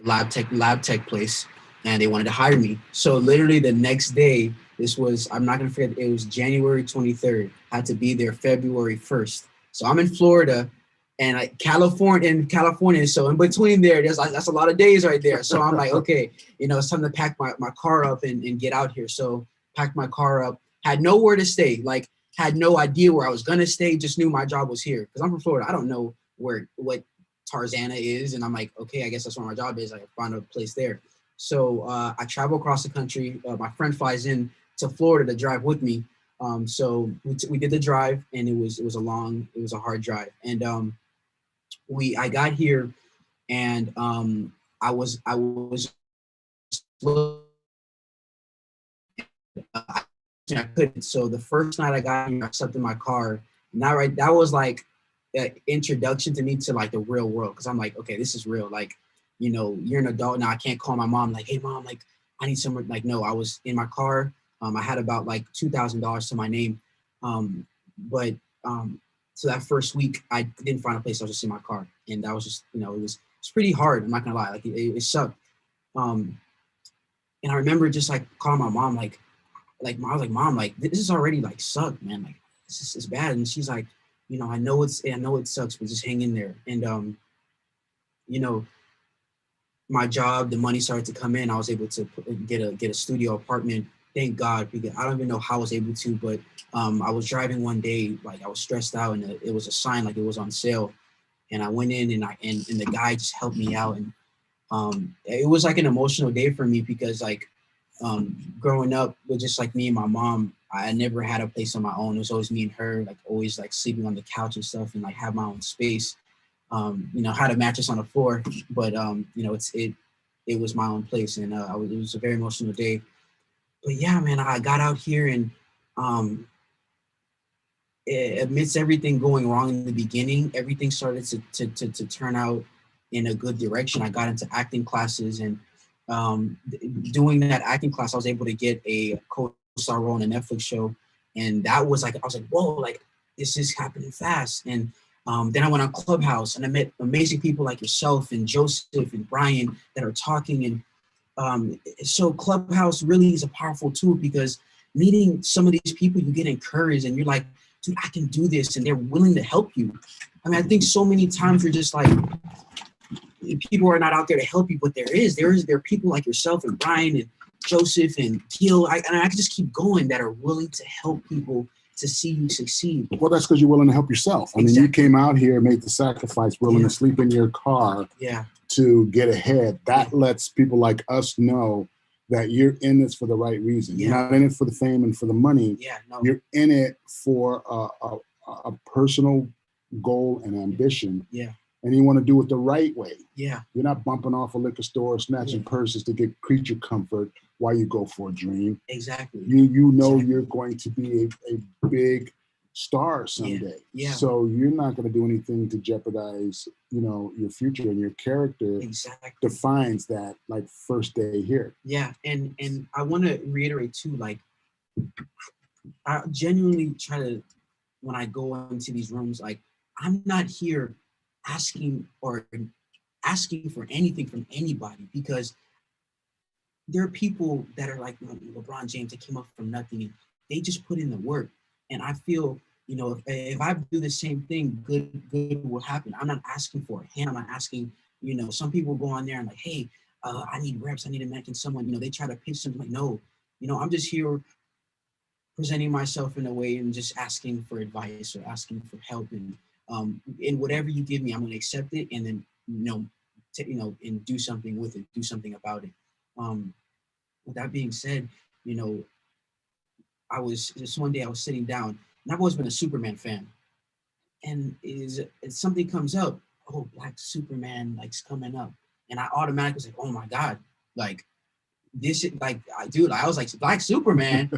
lab tech place, and they wanted to hire me. So literally the next day, this was, I'm not gonna forget, it was January 23rd. I had to be there February 1st. So I'm in Florida, and California. So in between there, that's a lot of days right there. So I'm like, okay, it's time to pack my car up and get out here. So packed my car up, had nowhere to stay, like had no idea where I was gonna stay, just knew my job was here. Because I'm from Florida. I don't know what Tarzana is. And I'm like, okay, I guess that's where my job is. I found a place there. So I travel across the country. My friend flies in to Florida to drive with me. So we did the drive, and it was a hard drive. And I got here, and I was I couldn't. So the first night I got here, I slept in my car. Not right. That was like an introduction to me to like the real world, because I'm like, okay, this is real. Like, you're an adult now. I can't call my mom like, hey mom, like I need somewhere. Like, no, I was in my car. I had about like $2,000 to my name. But so that first week I didn't find a place. I was just in my car, and that was just, it's pretty hard. I'm not gonna lie. Like it sucked. Um, and I remember just like calling my mom, I was like, mom, like this is already like sucked, man. Like this is bad. And she's like, I know it sucks, but just hang in there. And you know, my job, the money started to come in. I was able to get a studio apartment. Thank God, because I don't even know how I was able to, but I was driving one day, like I was stressed out, and it was a sign like it was on sale. And I went in, and the guy just helped me out. And it was like an emotional day for me, because like growing up with just like me and my mom, I never had a place on my own. It was always me and her, like always like sleeping on the couch and stuff, and like have my own space. Had a mattress on the floor, but it was my own place. And it was a very emotional day. But yeah, man, I got out here, and um, amidst everything going wrong in the beginning, everything started to turn out in a good direction. I got into acting classes, and doing that acting class, I was able to get a co-star role in a Netflix show. And that was like, I was like, whoa, like this is happening fast. And then I went on Clubhouse, and I met amazing people like yourself and Joseph and Brian that are talking. And so Clubhouse really is a powerful tool, because meeting some of these people, you get encouraged, and you're like, dude, I can do this, and they're willing to help you. I mean, I think so many times you're just like, people are not out there to help you, but there are people like yourself and Brian and Joseph and Gil, and I can just keep going, that are willing to help people to see you succeed. Well, that's because you're willing to help yourself. I mean, you came out here, made the sacrifice, willing to sleep in your car to get ahead. That lets people like us know that you're in this for the right reason. You're not in it for the fame and for the money. You're in it for a personal goal and ambition. And you want to do it the right way. You're not bumping off a liquor store, snatching purses to get creature comfort while you go for a dream. Exactly. You know you're going to be a big star someday. So you're not going to do anything to jeopardize, your future, and your character defines that, like, first day here. And I want to reiterate too, like, I genuinely try to, when I go into these rooms, like, I'm not here asking for anything from anybody, because there are people that are like LeBron James that came up from nothing, and they just put in the work. And I feel, if I do the same thing, good will happen. I'm not asking for a hand. I'm not asking, some people go on there and like, hey, I need reps. I need to mention someone, they try to pitch something like, no, I'm just here presenting myself in a way and just asking for advice or asking for help. And whatever you give me, I'm going to accept it, and then, and do something with it, do something about it. With that being said, one day I was sitting down, and I've always been a Superman fan. And something comes up, oh, Black Superman, like's coming up. And I automatically was like, oh my God, like, this is like, dude, I was like, Black Superman.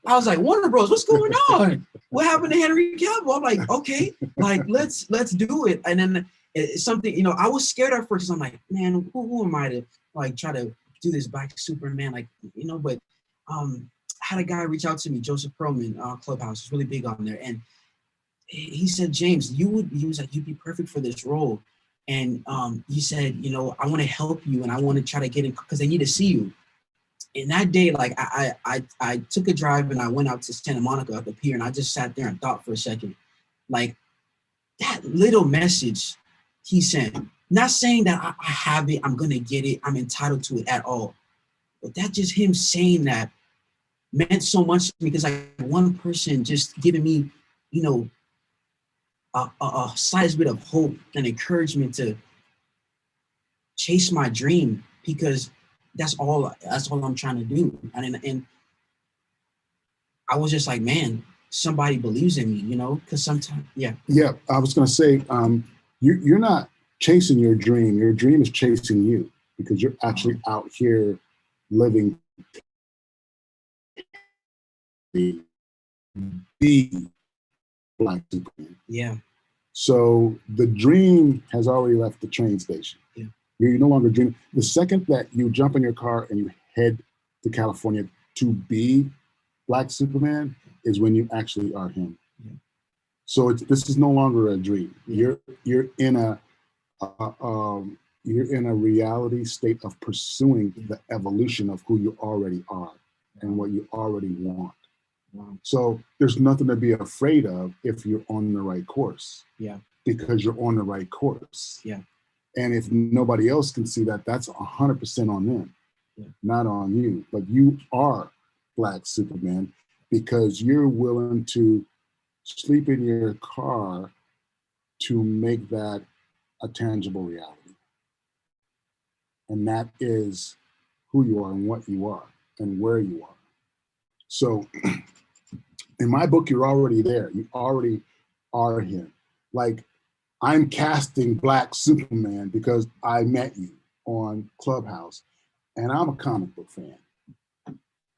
I was like, Warner Bros, what's going on? What happened to Henry Cavill? I'm like, okay, like, let's do it. And then it's something, I was scared at first, because I'm like, man, who am I to like try to do this Black Superman? Like, but I had a guy reach out to me, Joseph Perlman, Clubhouse, is really big on there. And he said, James, he was like, you'd be perfect for this role. And you said, you know, I want to help you and I want to try to get in because they need to see you. And that day, like I took a drive and I went out to Santa Monica at the pier and I just sat there and thought for a second, like that little message he sent, not saying that I have it, I'm gonna get it, I'm entitled to it at all. But that just him saying that meant so much to me because like one person just giving me, you know, a slight bit of hope and encouragement to chase my dream because that's all I'm trying to do. And I was just like, man, somebody believes in me, you know, because sometimes, yeah. Yeah, I was going to say, you're not chasing your dream. Your dream is chasing you because you're actually out here living the Black Superman. Yeah. So the dream has already left the train station. Yeah. You're no longer dreaming. The second that you jump in your car and you head to California to be Black Superman is when you actually are him. Yeah. So this is no longer a dream. Yeah. You're in a reality state of pursuing the evolution of who you already are and what you already want. Wow. So there's nothing to be afraid of if you're on the right course. Yeah. Because you're on the right course. Yeah. And if nobody else can see that, that's 100% on them, not on you. But you are Black Superman because you're willing to sleep in your car to make that a tangible reality. And that is who you are and what you are and where you are. So in my book, you're already there. You already are him. Like, I'm casting Black Superman because I met you on Clubhouse and I'm a comic book fan.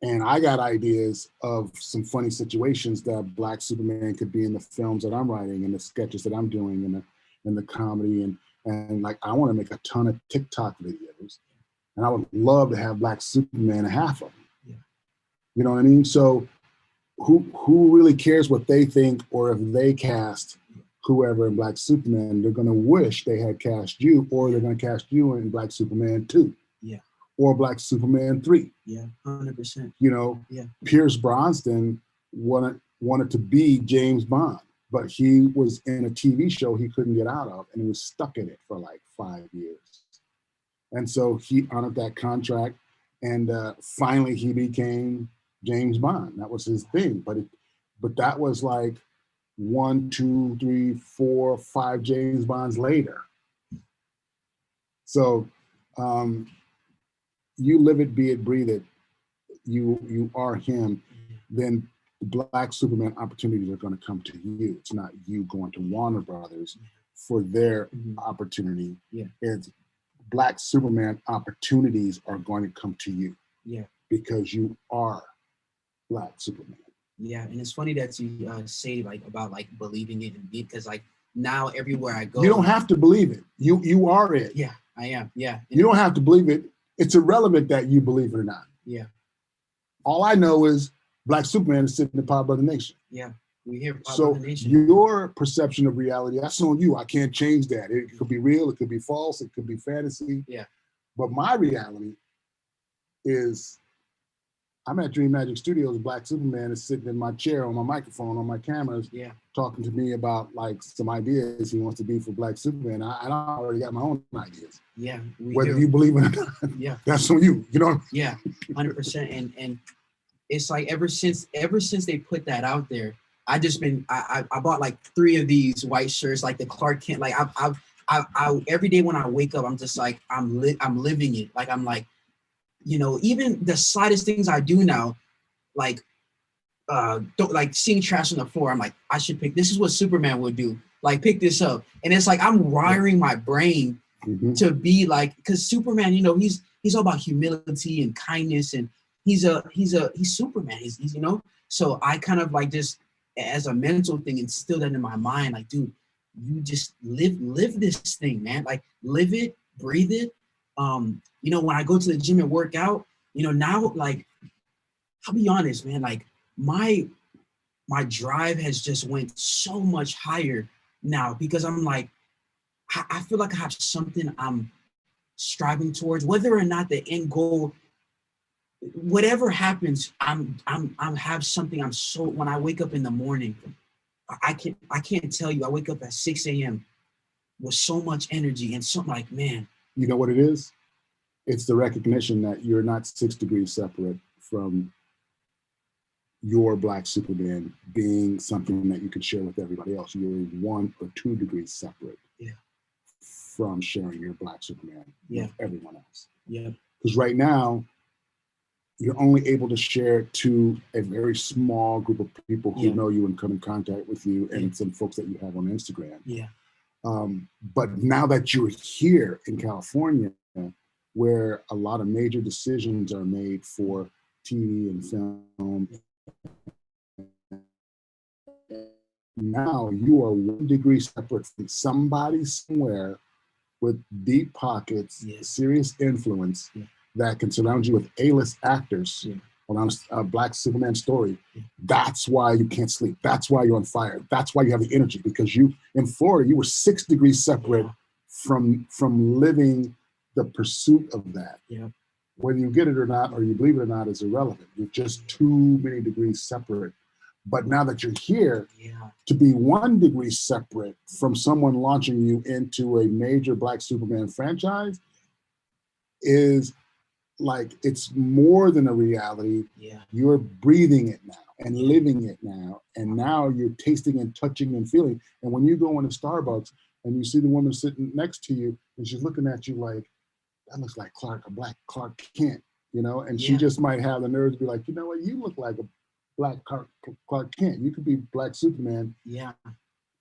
And I got ideas of some funny situations that Black Superman could be in the films that I'm writing and the sketches that I'm doing and the comedy. And like, I want to make a ton of TikTok videos. And I would love to have Black Superman, half of them. Yeah. You know what I mean? So who really cares what they think, or if they cast whoever in Black Superman, they're going to wish they had cast you, or they're going to cast you in Black Superman 2. Yeah. Or Black Superman 3. Yeah, 100%. You know, Pierce Brosnan wanted to be James Bond, but he was in a TV show he couldn't get out of, and he was stuck in it for like 5 years. And so he honored that contract, and finally he became James Bond. That was his thing. But that was like 1, 2, 3, 4, 5 James Bonds later. So you live it, be it, breathe it. You are him. Then Black Superman opportunities are going to come to you. It's not you going to Warner Brothers for their opportunity. Yeah. It's Black Superman opportunities are going to come to you. Yeah. Because you are Black Superman. Yeah, and it's funny that you say like about like believing it and because like now everywhere I go, you don't have to believe it. You are it. Yeah, I am. Yeah. You don't have to believe it. It's irrelevant that you believe it or not. Yeah. All I know is Black Superman is sitting in PodBrother Nation. Yeah, we hear PodBrother Nation. So your perception of reality, that's on you. I can't change that. It could be real, it could be false, it could be fantasy. Yeah. But my reality is I'm at Dream Magic Studios. Black Superman is sitting in my chair on my microphone, on my cameras, talking to me about like some ideas he wants to be for Black Superman. I already got my own ideas. Yeah. Whether you believe it or not, that's on you. You know? Yeah, 100%. And it's like ever since they put that out there, I just been I bought like 3 of these white shirts, like the Clark Kent. Like I every day when I wake up, I'm just like I'm living it. Like I'm like, you know, even the slightest things I do now, like don't like seeing trash on the floor. I'm like, I should pick. This is what Superman would do. Like pick this up, and it's like I'm wiring my brain to be like, because Superman, you know, he's all about humility and kindness, and he's Superman. He's you know. So I kind of like just as a mental thing instill that in my mind, like, dude, you just live this thing, man. Like live it, breathe it. You know, when I go to the gym and work out, you know, now, like, I'll be honest, man, like my drive has just went so much higher now because I'm like, I feel like I have something I'm striving towards, whether or not the end goal, whatever happens, I'm have something. I'm so, when I wake up in the morning, I can't tell you, I wake up at 6 a.m. with so much energy and something like, man. You know what it is? It's the recognition that you're not 6 degrees separate from your Black Superman being something that you can share with everybody else. You're 1 or 2 degrees separate from sharing your Black Superman with everyone else. Yeah. Because right now, you're only able to share it to a very small group of people who know you and come in contact with you, and some folks that you have on Instagram. Yeah. But now that you're here in California, where a lot of major decisions are made for TV and film, now you are 1 degree separate from somebody somewhere with deep pockets, serious influence, that can surround you with A-list actors around a Black Superman story. That's why you can't sleep. That's why you're on fire. That's why you have the energy, because you, in Florida, you were 6 degrees separate from living the pursuit of that. Yeah. Whether you get it or not, or you believe it or not, is irrelevant. You're just too many degrees separate. But now that you're here, to be 1 degree separate from someone launching you into a major Black Superman franchise is like, it's more than a reality. You're breathing it now and living it now. And now you're tasting and touching and feeling. And when you go into Starbucks and you see the woman sitting next to you and she's looking at you like, that looks like a Black Clark Kent, you know? And she just might have the nerve to be like, you know what, you look like a Black Clark Kent. You could be Black Superman. Yeah.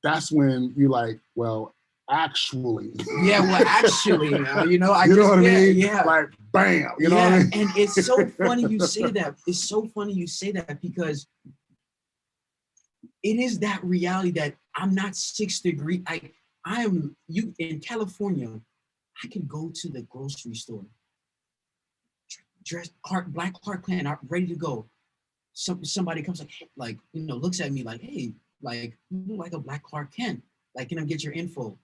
That's when you're like, well, actually. Yeah, well, actually, you know, you know what I mean? Yeah. Like, bam, you know what I mean? And it's so funny you say that. It's so funny you say that, because it is that reality that I'm not 6 degrees. I am, you in California, I can go to the grocery store, dressed Black Clark Kent, ready to go. Somebody comes like, you know, looks at me like, hey, like, you look like a Black Clark Kent. Like, can I get your info?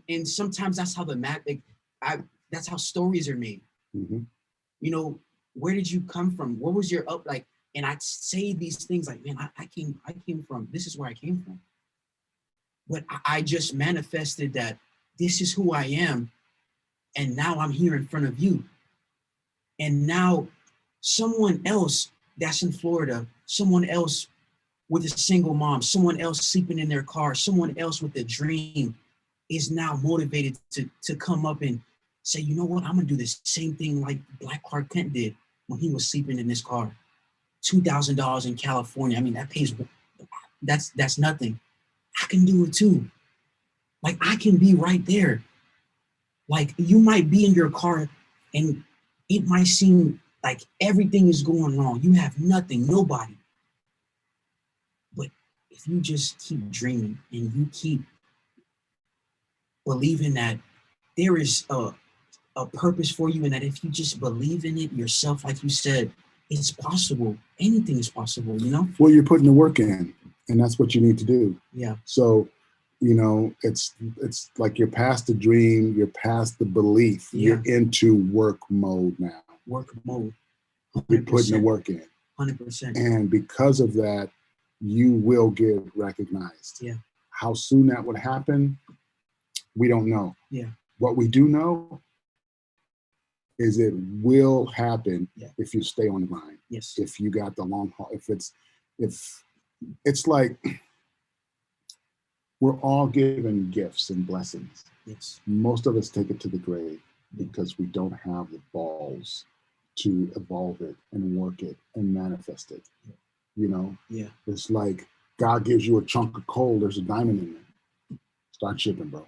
And sometimes that's how that's how stories are made. Mm-hmm. You know, where did you come from? What was your up like? And I say these things like, man, I came from, this is where I came from. But I just manifested that this is who I am. And now I'm here in front of you. And now someone else that's in Florida, someone else with a single mom, someone else sleeping in their car, someone else with a dream is now motivated to come up and say, you know what, I'm gonna do the same thing like Black Clark Kent did when he was sleeping in his car. $2,000 in California. I mean, that's nothing. I can do it too. Like, I can be right there. Like, you might be in your car and it might seem like everything is going wrong. You have nothing, nobody. But if you just keep dreaming and you keep believing that there is a purpose for you, and that if you just believe in it yourself, like you said, it's possible. Anything is possible, you know? Well, you're putting the work in, and that's what you need to do. Yeah. So, you know, it's like you're past the dream, you're past the belief. Yeah. You're into work mode now. Work mode. 100%. You're putting the work in. 100%. And because of that, you will get recognized. Yeah. How soon that would happen, we don't know. Yeah. What we do know is it will happen if you stay on the grind. Yes. If you got the long haul, if it's like we're all given gifts and blessings. Yes. Most of us take it to the grave because we don't have the balls to evolve it and work it and manifest it. Yeah. You know? Yeah. It's like God gives you a chunk of coal, there's a diamond in it. Start shipping, bro.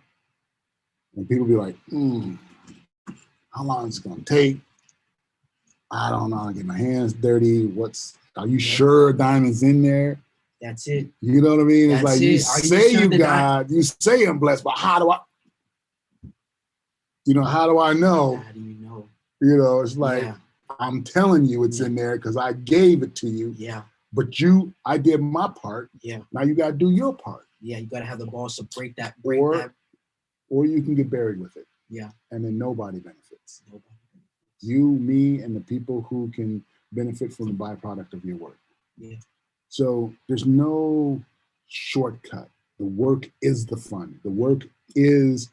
And people be like, how long is it gonna take? I don't know, I get my hands dirty. Are you sure diamond's in there? That's it. You know what I mean? It's like, you say you God, you say I'm blessed, but how do I know? How do you know? You know, it's like, I'm telling you it's in there because I gave it to you. Yeah. But I did my part. Yeah. Now you got to do your part. Yeah, you got to have the balls to break that. or you can get buried with it. Yeah. And then nobody benefits. You, me, and the people who can benefit from the byproduct of your work. Yeah. So there's no shortcut. The work is the fun. The work is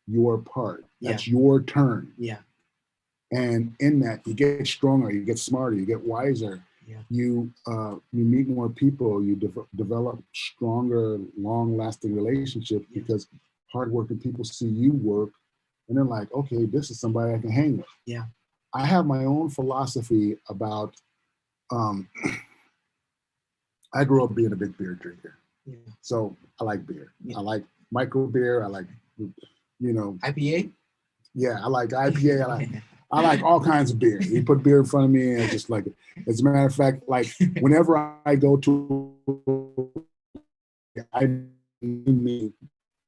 your part. That's your turn. Yeah. And in that, you get stronger, you get smarter, you get wiser. Yeah. You meet more people. You develop stronger, long-lasting relationships because hardworking people see you work, and they're like, okay, this is somebody I can hang with. Yeah. I have my own philosophy about. I grew up being a big beer drinker, so I like beer. I like micro beer. I like, IPA. Yeah, I like IPA. I like all kinds of beer. You put beer in front of me and just like it. As a matter of fact, like whenever I go to, I need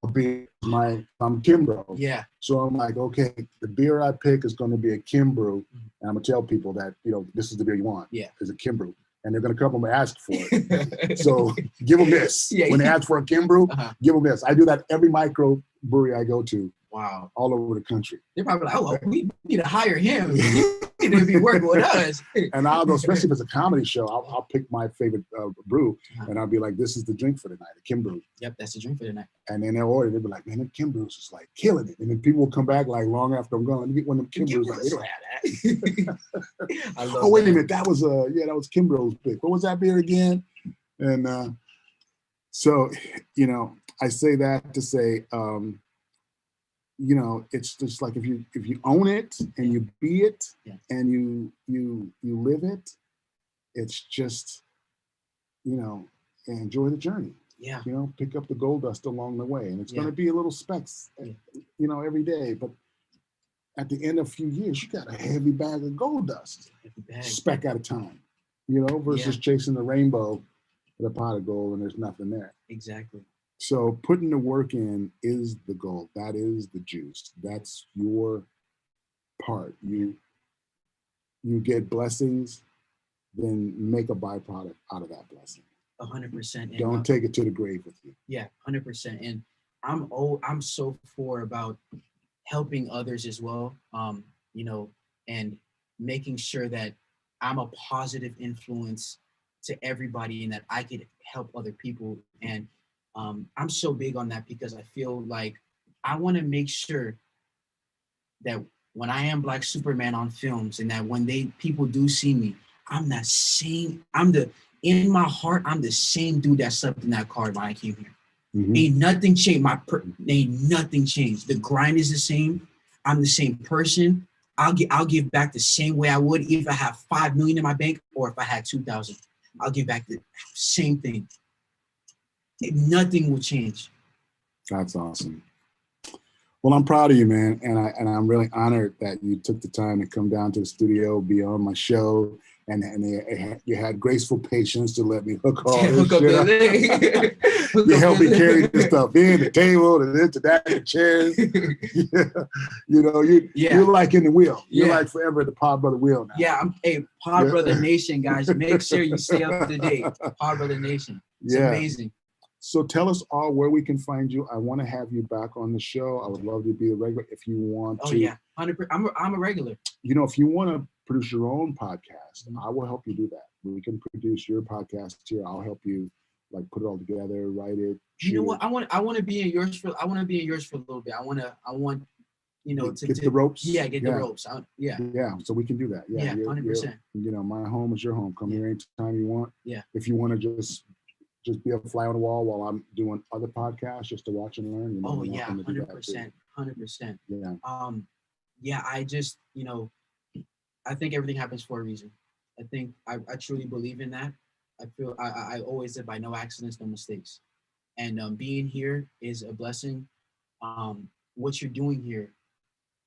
a beer. I'm Kimbrough. Yeah. So I'm like, okay, the beer I pick is going to be a Kimbrough, and I'm gonna tell people that this is the beer you want. Yeah. Is a Kimbrough, and they're gonna come up and ask for it. So give them this. Yeah. When they ask for a Kimbrough, give them this. I do that every micro brewery I go to. Wow. All over the country. They're probably like, oh, we need to hire him. He need to be working with us. And I'll go, especially if it's a comedy show, I'll pick my favorite brew, and I'll be like, this is the drink for the night, a Kimbrough. Yep, that's the drink for the night. And then they'll order, they'll be like, man, them Kimbrows is like killing it. And then people will come back like long after I'm gone. Let me get one of them Kimbrows. Like, they don't have that. I love wait a minute, that was Kimbrough's pick. What was that beer again? And so, I say that to say, it's just like if you own it and you be it and you live it, it's just enjoy the journey. Yeah. Pick up the gold dust along the way, and it's going to be a little specks, every day. But at the end of a few years, you got a heavy bag of gold dust, speck at a time. Versus chasing the rainbow with a pot of gold and there's nothing there. Exactly. So putting the work in is the goal. That is the juice. That's your part. You get blessings, then make a byproduct out of that blessing. 100%. Don't take it to the grave with you. Yeah, 100%. And I'm so for about helping others as well. And making sure that I'm a positive influence to everybody and that I could help other people. And I'm so big on that because I feel like I want to make sure that when I am Black Superman on films and that when people do see me, in my heart, I'm the same dude that slept in that car when I came here. Mm-hmm. Ain't nothing changed. Ain't nothing changed. The grind is the same. I'm the same person. I'll give back the same way I would if I have $5 million in my bank or if I had 2,000. I'll give back the same thing. Nothing will change. That's awesome. Well, I'm proud of you, man, and I'm really honored that you took the time to come down to the studio, be on my show, and you had graceful patience to let me hook all this shit up. You helped me carry this stuff in, the table, to this, to that, the chairs. You're like in the wheel. You're like forever at the PodBrother wheel now. Yeah, PodBrother Nation, guys. Make sure you stay up to date. PodBrother Nation. It's amazing. So tell us all where we can find you. I want to have you back on the show. I would love to be a regular if you want to. Oh yeah, 100%. I'm a regular. If you want to produce your own podcast, I will help you do that. We can produce your podcast here. I'll help you put it all together, write it. You know what? I want to be in yours for. I want to be in yours for a little bit. I want to get the ropes. Yeah, get the ropes. Yeah. So we can do that. Yeah, 100%. My home is your home. Come here anytime you want. Yeah. If you want to just be a fly on the wall while I'm doing other podcasts just to watch and learn. 100%. 100%. Yeah. I just, I think everything happens for a reason. I think I truly believe in that. I feel I always said by no accidents, no mistakes. And being here is a blessing. What you're doing here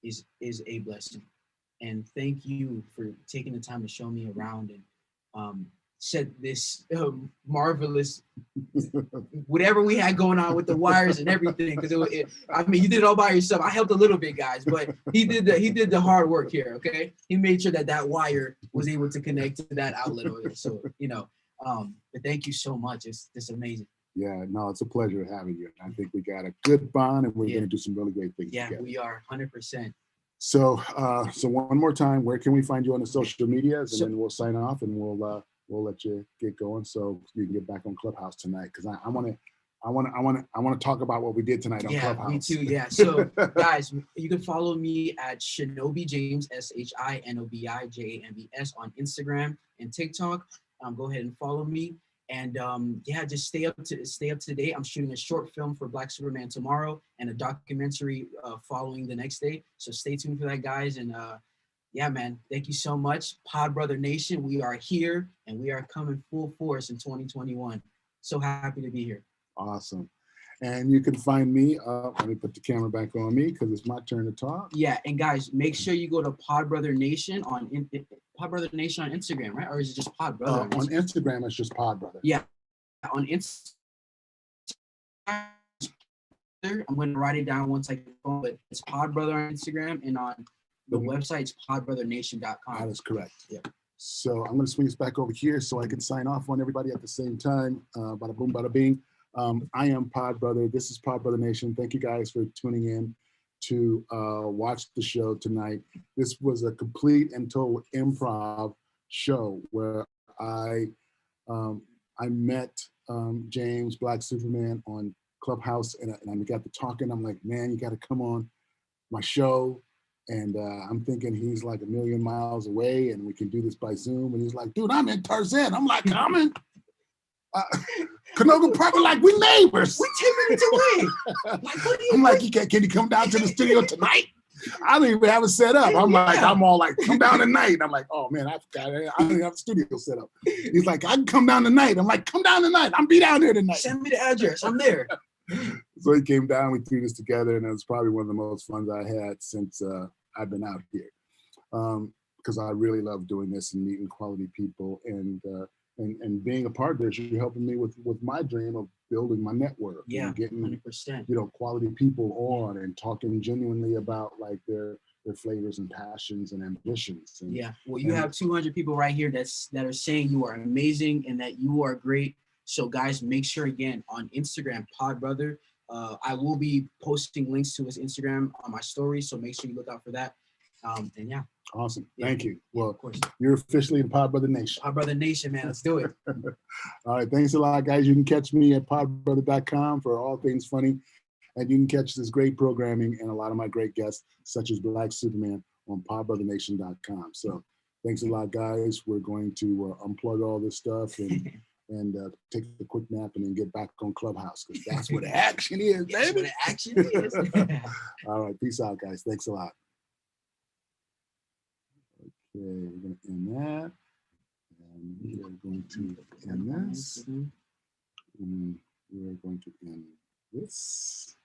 is a blessing. And thank you for taking the time to show me around and set this marvelous whatever we had going on with the wires and everything, because you did it all by yourself. I helped a little bit, guys, but he did the hard work here. Okay, he made sure that wire was able to connect to that outlet over there. So but thank you so much. It's amazing. Yeah, no, it's a pleasure having you. I think we got a good bond, and we're going to do some really great things together. Yeah, we are 100%. So, so one more time, where can we find you on the social medias, and then we'll sign off, and we'll let you get going so you can get back on Clubhouse tonight, because I want to talk about what we did tonight on Clubhouse. Me too. Yeah. So guys, you can follow me at Shinobi James, SHINOBIJAMBS on Instagram and TikTok. Go ahead and follow me. And yeah, just stay up to date. I'm shooting a short film for Black Superman tomorrow and a documentary following the next day. So stay tuned for that, guys. And yeah, man, thank you so much. PodBrother Nation, we are here and we are coming full force in 2021. So happy to be here. Awesome. And you can find me, let me put the camera back on me because it's my turn to talk. Yeah, and guys, make sure you go to PodBrother Nation on PodBrother Nation on Instagram, right? Or is it just PodBrother? On Instagram, it's just PodBrother. Yeah, on Instagram, I'm going to write it down once I get home, but it's PodBrother on Instagram, and on the website, it's podbrothernation.com. That is correct. Yeah. So I'm going to swing this back over here so I can sign off on everybody at the same time. Bada boom, bada bing. I am PodBrother. This is PodBrother Nation. Thank you guys for tuning in to watch the show tonight. This was a complete and total improv show where I met James, Black Superman, on Clubhouse, and I got to talking. I'm like, man, you got to come on my show. And I'm thinking he's like a million miles away and we can do this by Zoom. And he's like, dude, I'm in Tarzan. I'm like, I'm in Canoga Park. We're like, we're neighbors. We're 10 minutes away. I'm like, can you come down to the studio tonight? I don't even have it set up. I'm all like, come down tonight. I'm like, oh man, I forgot. I don't even have the studio set up. He's like, I can come down tonight. I'm like, come down tonight. I'll be down there tonight. Send me the address. I'm there. So he came down, we threw this together, and it was probably one of the most fun I had since I've been out here. Because I really love doing this and meeting quality people and being a part of this. You're helping me with my dream of building my network. Yeah, and getting 100%. Quality people on and talking genuinely about like their flavors and passions and ambitions. And, yeah, well, you have 200 people right here that are saying you are amazing and that you are great. So guys, make sure again on Instagram, PodBrother. I will be posting links to his Instagram on my story, so make sure you look out for that. And yeah. Awesome. Thank you. Well, of course. You're officially in PodBrother Nation. PodBrother Nation, man. Let's do it. All right. Thanks a lot, guys. You can catch me at podbrother.com for all things funny. And you can catch this great programming and a lot of my great guests, such as Black Superman, on podbrothernation.com. So thanks a lot, guys. We're going to unplug all this stuff and take a quick nap and then get back on Clubhouse, because that's where the action is, baby. That's where the action is. All right. Peace out, guys. Thanks a lot. Okay, we're going to end that. And we are going to end this. And we are going to end this.